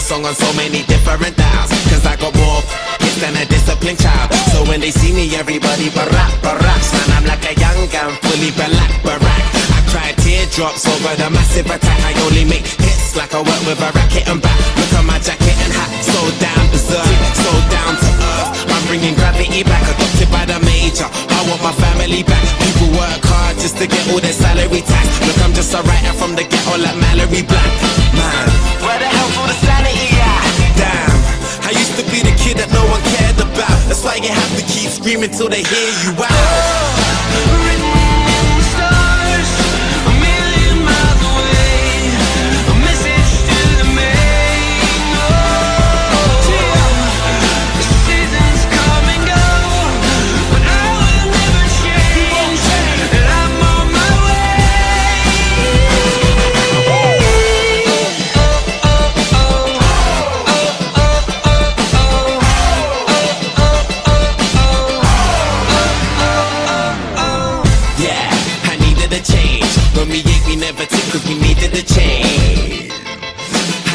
song on so many different dials, cause I got more hits than a disciplined child. So when they see me, everybody baracks. Man, I'm like a young gun, fully barack. I cry teardrops over the massive attack. I only make hits like I work with a racket and back. Look at my jacket and hat, so down berserk, so down to earth. I'm bringing gravity back, adopted by the major. I want my family back. People work hard just to get all their salary tax. Look, I'm just a writer from the ghetto like Mallory Black. Man, where the hell's all the sanity at? Damn, I used to be the kid that no one cared about. That's why you have to keep screaming till they hear you out. When we ate, we never took, cause we needed a change.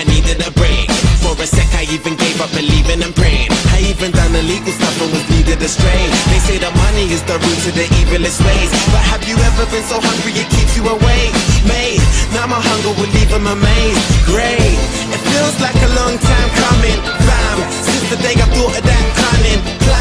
I needed a break. For a sec, I even gave up believing and praying. I even done illegal stuff and was needed astray. They say that money is the root to the evilest ways, but have you ever been so hungry it keeps you awake? Mate, now my hunger will leave them amazed. Great, it feels like a long time coming, fam, since the day I thought of that cunning plan.